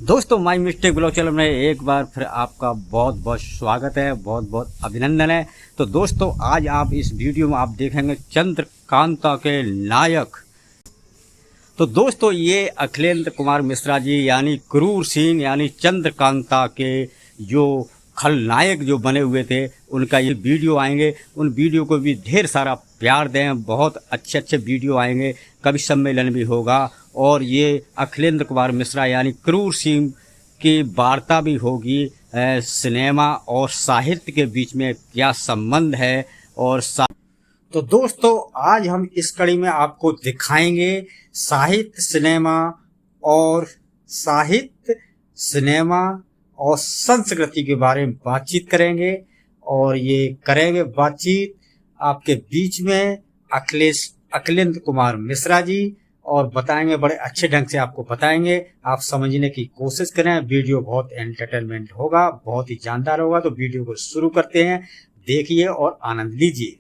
दोस्तों my mistake blog channel में एक बार फिर आपका बहुत बहुत स्वागत है, बहुत बहुत अभिनंदन है। तो दोस्तों आज आप इस वीडियो में आप देखेंगे चंद्रकांता के नायक। तो दोस्तों ये अखिलेंद्र कुमार मिश्रा जी यानी क्रूर सिंह यानी चंद्रकांता के जो खलनायक जो बने हुए थे उनका ये वीडियो आएंगे। उन वीडियो को भी ढेर सारा प्यार दें, बहुत अच्छे अच्छे वीडियो आएंगे। कवि सम्मेलन भी होगा और ये अखिलेंद्र कुमार मिश्रा यानी क्रूर सिंह की वार्ता भी होगी। सिनेमा और साहित्य के बीच में क्या संबंध है और तो दोस्तों आज हम इस कड़ी में आपको दिखाएंगे साहित्य सिनेमा और संस्कृति के बारे में बातचीत करेंगे। और ये करेंगे बातचीत आपके बीच में अखिलेंद्र कुमार मिश्रा जी, और बताएंगे बड़े अच्छे ढंग से आपको बताएंगे। आप समझने की कोशिश करें, वीडियो बहुत एंटरटेनमेंट होगा, बहुत ही जानदार होगा। तो वीडियो को शुरू करते हैं, देखिए और आनंद लीजिए।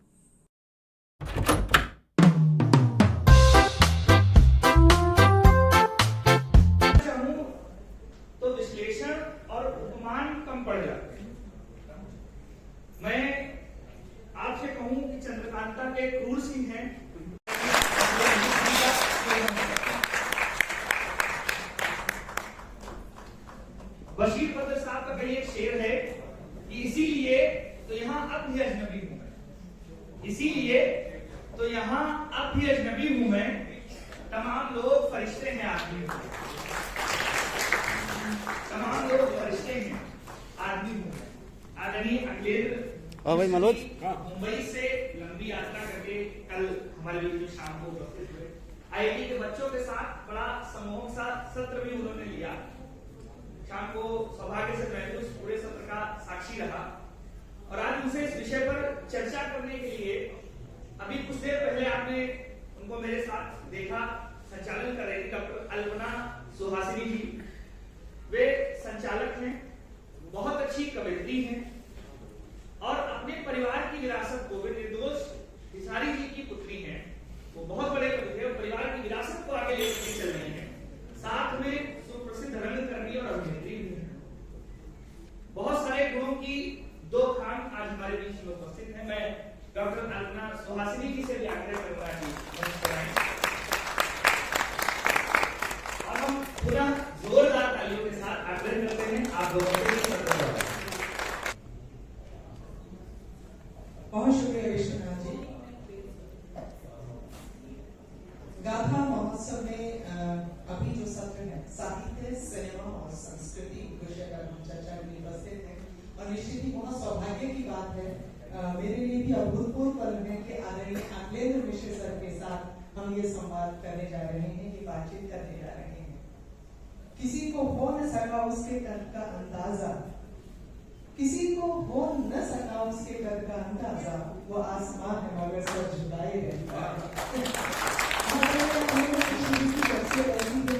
तो विश्लेषण और उपमान कम पड़ जाते हैं। मैं आपसे कहूं कि चंद्रकांता के क्रूर सिंह हैं। बशीर बद्र साहब का कई एक शेर है कि इसीलिए तो यहाँ अब भी अजनबी हूं मैं, इसीलिए तो यहाँ अब भी अजनबी हूं मैं, तमाम लोग फरिश्ते हैं आदमी हूं, तमाम लोग फरिश्ते हैं आदमी हूं मैं। आदरणीय अखिलेंद्र भाई मनोज मुंबई से लंबी यात्रा करके कल हमारे बीच में शाम को उपस्थित हुए। आईआईटी के बच्चों के साथ बड़ा समूह सा सत्र भी उन्होंने लिया। शाम को सौभाग्य से मैं उस पूरे सत्र का साक्षी रहा और आज उनसे इस विषय पर चर्चा करने के लिए अभी कुछ देर पहले आपने उनको मेरे साथ देखा, संचालन कर रहे थे डॉक्टर अल्पना सुहासिनी जी। वे संचालक हैं, बहुत अच्छी कवियत्री हैं और अपने परिवार की विरासत को, वे निर्दोष भिसारी जी की पुत्री हैं, वो बहुत बड़े कवि थे और परिवार की विरासत को आगे लेकर चल रही हैं। साथ में सुप्रसिद्ध रंगकर्मी और अभिनेत्री भी हैं। बहुत सारे गुणों की दो खान आज हमारे बीच में उपस्थित हैं। मैं डॉक्टर अल्पना सुहासिनी जी से भी आग्रह करूंगा कि और हम पुनः जोरदार तालियों के साथ आग्रह करते हैं आप लोगों से। बहुत शुक्रिया विश्वनाथ जी। गाथा महोत्सव में अभी जो सत्र है साहित्य सिनेमा और संस्कृति विषय पर हम चर्चा के लिए उपस्थित हैं और निश्चित ही बहुत सौभाग्य की बात है, मेरे लिए भी अभूतपूर्व पल है कि आदरणीय अखिलेंद्र मिश्र सर के साथ हम ये संवाद करने जा रहे हैं, ये बातचीत करने जा रहे हैं। किसी को हो न सका उसके कद का अंदाजा, किसी को हो न सका उसके कद का अंदाजा, वो आसमान है मगर सर झुकाए रहता है।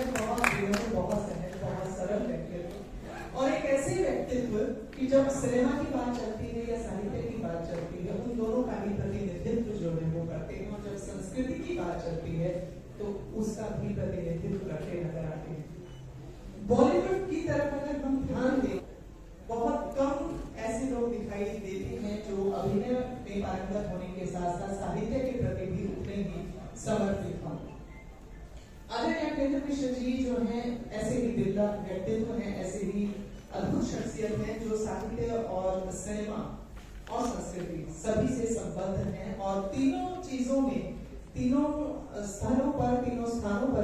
बहुत सहज, बहुत सरल व्यक्तित्व और एक ऐसे व्यक्तित्व कि जब सिनेमा की बात चलती है या साहित्य की बात चलती है उन दोनों का भी प्रतिनिधित्व जो है वो करते हैं, और जब संस्कृति की बात चलती है तो उसका भी प्रतिनिधित्व करते नजर आते हैं। बॉलीवुड की तरफ अगर हम ध्यान दें, बहुत कम ऐसे लोग दिखाई देते हैं जो अभिनय में पारंगत होने के साथ साथ साहित्य के प्रति भी उतने ही समर्पित हों। आदरणीय अखिलेंद्र मिश्र जी जो हैं ऐसे ही बिरला व्यक्तित्व हैं, ऐसे ही अद्भुत शख्सियत हैं जो साहित्य और सिनेमा और संस्कृति सभी से संबद्ध हैं और तीनों चीजों में, तीनों स्थानों पर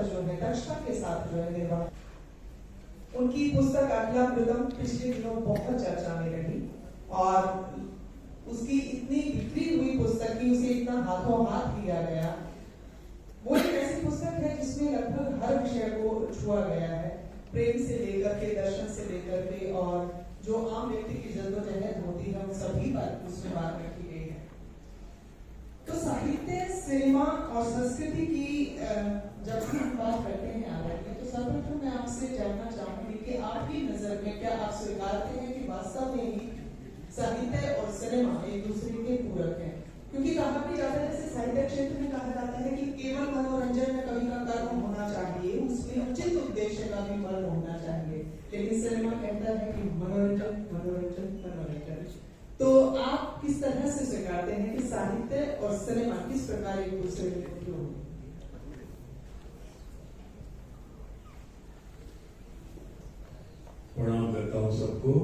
जो है दक्षता के साथ जो है निर्वाह। उनकी पुस्तक अखिलामृतम पिछले दिनों बहुत चर्चा में रही और उसकी इतनी बिक्री हुई पुस्तक की, उसे इतना हाथों हाथ लिया गया। वो एक ऐसी पुस्तक है जिसमें लगभग हर विषय को छुआ गया है, प्रेम से लेकर के, दर्शन से लेकर के, और जो आम व्यक्ति की जद्दोजहद होती है उन सभी पर उसमें बात रखी गई है। तो साहित्य सिनेमा और संस्कृति की जब हम बात करते हैं आगे, तो सर्वप्रथम मैं आपसे जानना चाहूंगी कि आपकी नजर में क्या आप स्वीकारते हैं कि वास्तव में ही साहित्य और सिनेमा एक दूसरे के पूरक हैं? क्योंकि कहा भी जाता है, जैसे साहित्य क्षेत्र में कहा जाता है कि केवल मनोरंजन में कवि का कर्म होना चाहिए, उसमें उचित उद्देश्य का भी मर्म होना चाहिए। किस तरह से स्वीकारते हैं कि साहित्य और सिनेमा किस प्रकार एक दूसरे के उपयोग? प्रणाम करता हूँ सबको।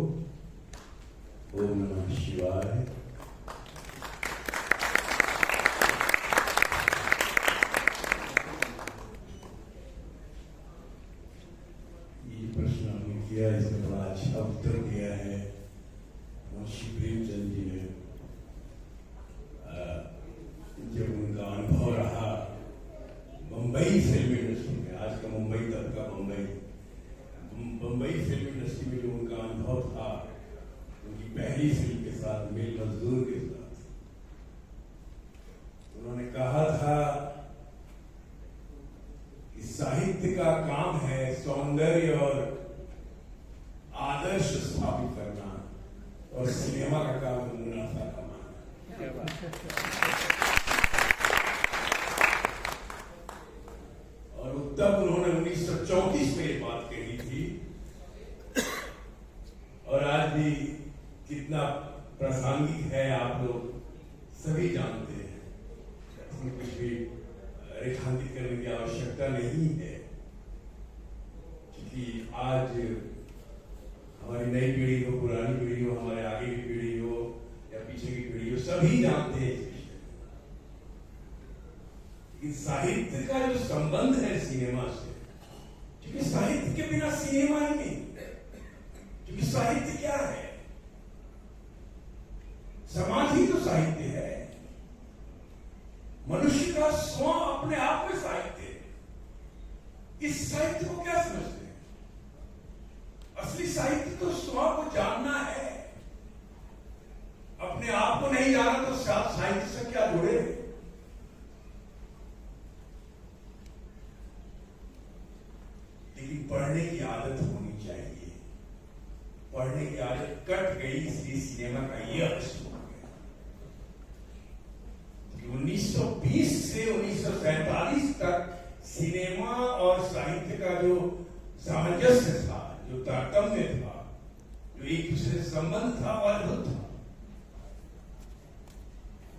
ओम नमः शिवाय। ये प्रश्न आपने किया, इसमें बड़ा अच्छा उत्तर दिया है मुंशी प्रेमचंद जी ने। जब उनका अनुभव रहा मुंबई फिल्म इंडस्ट्री में, आज का मुंबई तब का मुंबई फिल्म इंडस्ट्री में जो उनका अनुभव था, उनकी पहली फिल्म के साथ, मेल मजदूर के साथ, उन्होंने कहा था कि साहित्य का काम है सौंदर्य और आदर्श स्थापित करना, और सिनेमा का काम है मुनाफा कमाना। और तब उन्होंने 1934 में ये बात कही थी, और आज भी कितना प्रासंगिक है आप लोग सभी जानते हैं। इसमें कुछ भी रेखांकित करने की आवश्यकता नहीं है, क्योंकि आज हमारी नई पीढ़ी हो, पुरानी पीढ़ी हो, हमारे आगे की पीढ़ी हो या पीछे की पीढ़ी हो, सभी जानते हैं इस विषय में। साहित्य का जो संबंध है सिनेमा से, क्योंकि साहित्य के बिना सिनेमा ही नहीं, क्योंकि साहित्य क्या है? समाज ही तो साहित्य है। मनुष्य का स्व अपने आप में साहित्य है। इस साहित्य को क्या समझते हैं? असली साहित्य तो स्व को जानना है। अपने आप को नहीं जाना तो साहित्य से क्या जुड़े? लेकिन पढ़ने की आदत होनी चाहिए। पढ़ने की आदत कट गई, इसलिए सिनेमा का यह अक्ष हो गया। 1920 से 1947 तक सिनेमा और साहित्य का जो सामंजस्य था, जो तारतम्य था, जो एक दूसरे से संबंध था, वह अद्भुत था।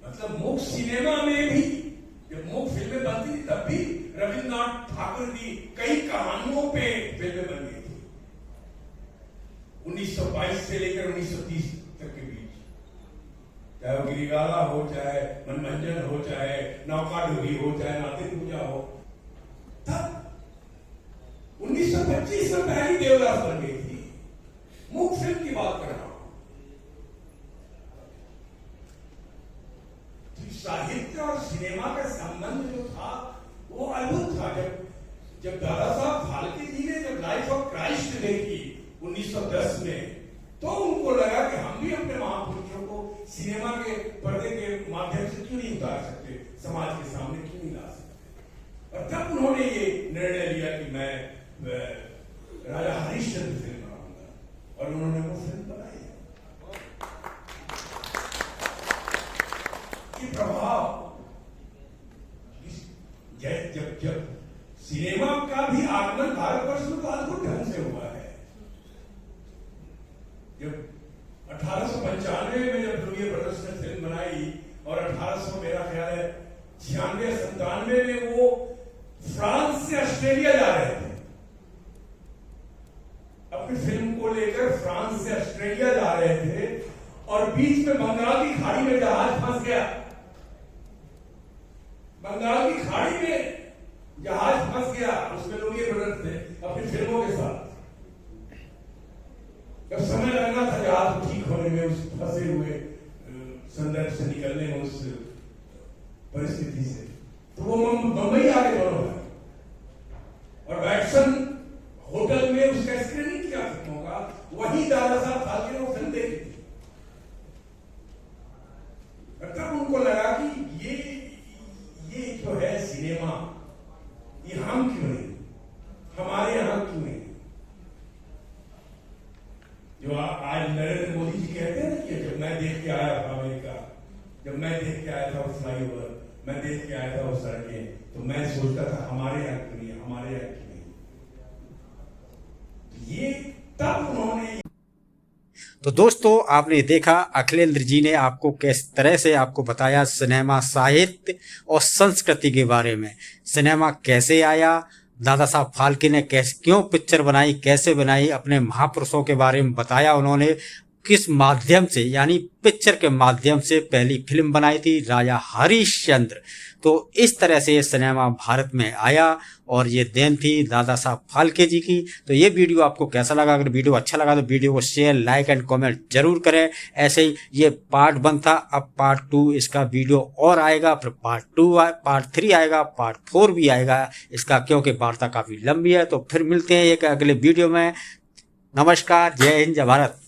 मतलब मुख्य सिनेमा में भी, जब मुख्य फिल्में बनती थी, तब भी रविन्द्रनाथ ठाकुर की कई कहानियों पे फिल्में बन गई थी। 1922 से लेकर 1930 तक के बीच, चाहे वो गिरिगाला हो, चाहे मनमंजन हो, चाहे नौका डूबी हो, चाहे नातिन पूजा हो। तब 1925 में पहली देवदास बन गई थी। मुख्य फिल्म की बात कर रहा हूं। साहित्य और सिनेमा का संबंध जो था वो अद्भुत था। जब दादा साहब फाल्के जी ने जब लाइफ ऑफ क्राइस्ट देखी 1910 में, तो उनको लगा कि हम भी अपने महापुरुषों को सिनेमा के पर्दे के माध्यम से क्यों नहीं उतार सकते, समाज के सामने क्यों नहीं ला सकते। और तब उन्होंने ये निर्णय लिया कि मैं राजा हरिश्चंद्र फिल्म बनाऊंगा, और उन्होंने वो फिल्म बनाई। प्रभाव जब सिनेमा का भी आगमन भारतवर्ष में तो अद्भुत ढंग से हुआ है। जब 1895 में जब लुमियर ब्रदर्स ने फिल्म बनाई, और 1800 मेरा ख्याल है 96-97 में वो फ्रांस से ऑस्ट्रेलिया जा रहे थे, अपनी फिल्म को लेकर फ्रांस से ऑस्ट्रेलिया जा रहे थे, और बीच में बंगाल की खाड़ी में जहाज फंस गया। बंगाल की खाड़ी में जहाज फंस गया, उसमें लुमियर ब्रदर्स थे अपनी फिल्मों के साथ। जब समय लगना था जहाज को ठीक होने में, उस फंसे हुए संदर्भ से निकलने में, उस परिस्थिति से, तो वो मुंबई आके दोनों है, और वैक्सन होटल में उसका स्क्रीनिंग किया फिल्मों का। वही दादा साहब फाल्के ने वो फिल्म देखी थी। तब उनको लगा कि ये जो है सिनेमा, ये हम क्यों नहीं, हमारे यहां क्यों नहीं। जो आज नरेंद्र मोदी जी कहते हैं ना कि जब मैं देख के आया था अमेरिका, जब मैं देख के आया था वो फ्लाईओवर, मैं देख के आया था वो सड़कें, तो मैं सोचता था हमारे यहाँ क्यों नहीं, हमारे यहाँ क्यों नहीं। ये तब उन्होंने। तो दोस्तों आपने देखा अखिलेंद्र जी ने आपको किस तरह से आपको बताया सिनेमा साहित्य और संस्कृति के बारे में, सिनेमा कैसे आया, दादा साहब फाल्के ने कैसे क्यों पिक्चर बनाई, कैसे बनाई, अपने महापुरुषों के बारे में बताया उन्होंने, किस माध्यम से यानी पिक्चर के माध्यम से पहली फिल्म बनाई थी राजा हरिश्चंद्र। तो इस तरह से ये सिनेमा भारत में आया और ये देन थी दादा साहब फाल्के जी की। तो ये वीडियो आपको कैसा लगा? अगर वीडियो अच्छा लगा तो वीडियो को शेयर, लाइक एंड कमेंट जरूर करें। ऐसे ही ये पार्ट 1 था, अब पार्ट 2 इसका वीडियो और आएगा, फिर पार्ट 3 आएगा, पार्ट 4 भी आएगा इसका, क्योंकि वार्ता काफ़ी लंबी है। तो फिर मिलते हैं एक अगले वीडियो में। नमस्कार, जय हिंद, जय भारत।